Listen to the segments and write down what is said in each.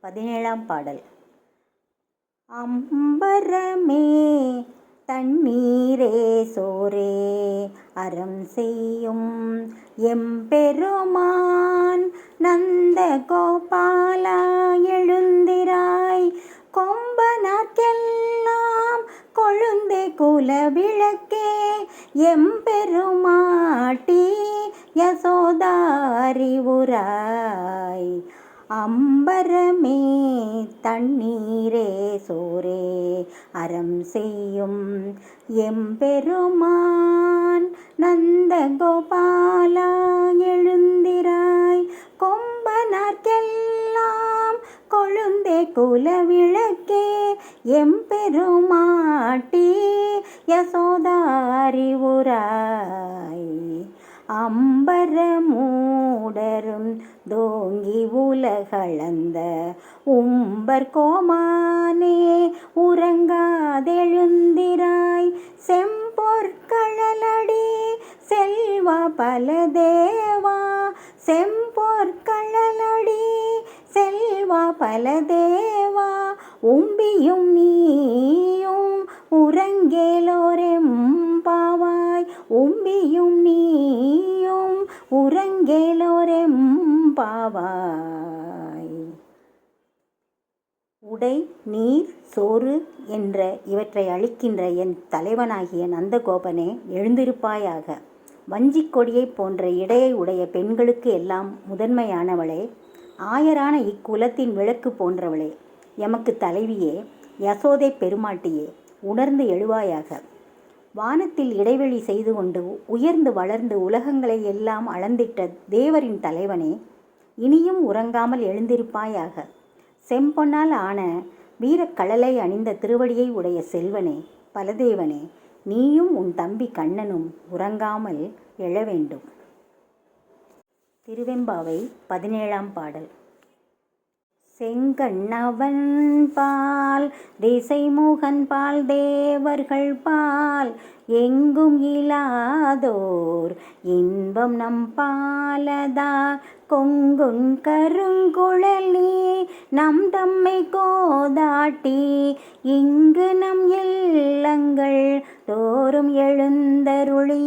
17ஆம் பாடல். அம்பரமே தண்ணீரே சோரே அறம் செய்யும் எம்பெருமான் நந்த கோபாலா எழுந்திராய் கொம்பனார்க்கெல்லாம் கொழுந்தே குலவிளக்கே எம்பெருமாட்டி யசோதா அறிவுராய் அம்பரமே தண்ணீரே சோரே அறம் செய்யும் எம்பெருமான் நந்த கோபாலா எழுந்திராய் கொம்பனார்க்கெல்லாம் கொழுந்தே குலவிளக்கே எம்பெருமாட்டி யசோதா அறிவுராய் அம்பரமூடரும் தோங்கி உலகளந்த உம்பர் கோமானே உறங்காதெழுந்திராய் செம்பொற்கழலடி செல்வா பலதேவா செம்பொற்கழலடி செல்வா பலதேவா உம்பியும் நீயும் உறங்கேலோரெம்பாவாய் உம்பியும் நீயும் உறங்கேலோரெம்பாவாய். உடை, நீர், சோறு என்ற இவற்றை அளிக்கின்ற என் தலைவனாகிய நந்தகோபனே எழுந்திருப்பாயாக. வஞ்சிக் கொடியைப் போன்ற இடையை உடைய பெண்களுக்கு எல்லாம் முதன்மையானவளே, ஆயரான இக்குலத்தின் விளக்கு போன்றவளே, எமக்கு தலைவியே, யசோதை பெருமாட்டியே, உணர்ந்து எழுவாயாக. வானத்தில் இடைவெளி செய்து கொண்டு உயர்ந்து வளர்ந்து உலகங்களை எல்லாம் அளந்திட்ட தேவரின் தலைவனே, இனியும் உறங்காமல் எழுந்திருப்பாயாக. செம்பொன்னால் ஆன வீரக்கழலை அணிந்த திருவடியை உடைய செல்வனே, பலதேவனே, நீயும் உன் தம்பி கண்ணனும் உறங்காமல் எழ வேண்டும். திருவெம்பாவை 17ஆம் பாடல். செங்கண்ணவன் பால் திசைமுகன் பால் தேவர்கள் பால் எங்கும் இலாதோர் இன்பம் நம் பாலதா கொங்குன் கருங்குழலி நம் தம்மை கோதாட்டி இங்கு நம் இல்லங்கள் தோறும் எழுந்தருளி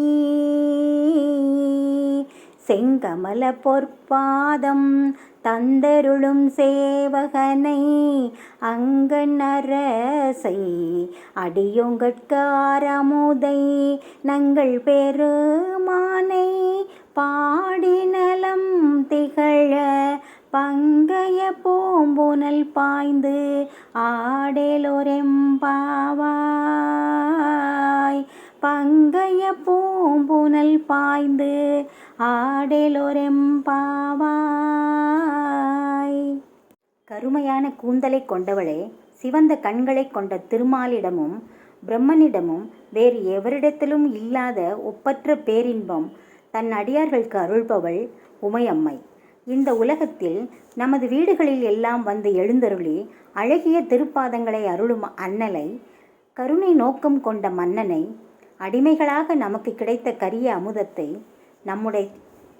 செங்கமல பொற்பாதம் தந்தருளும் சேவகனை அங்கனரசை அடியொங்கட்காரமுதை நங்கள் பெருமானை பாடினலம் திகழ பங்கைய பூம்புனல் பாய்ந்து ஆடேலோரெம்பாவாய் பங்கைய பூம்புனல் பாய்ந்து ஆடேலோரெம்பாவாய். கருமையான கூந்தலை கொண்டவளே, சிவந்த கண்களை கொண்ட திருமாலிடமும் பிரம்மனிடமும் வேறு எவரிடத்திலும் இல்லாத ஒப்பற்ற பேரின்பம் தன் அடியார்களுக்கு அருள்பவள் உமையம்மை. இந்த உலகத்தில் நமது வீடுகளில் எல்லாம் வந்து எழுந்தருளி அழகிய திருப்பாதங்களை அருளும் அண்ணலை, கருணை நோக்கம் கொண்ட மன்னனை, அடிமைகளாக நமக்கு கிடைத்த கரிய அமுதத்தை,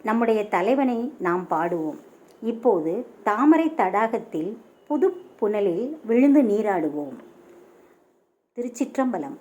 நம்முடைய தலைவனை நாம் பாடுவோம். இப்போது தாமரை தடாகத்தில் புது புனலில் விழுந்து நீராடுவோம். திருச்சிற்றம்பலம்.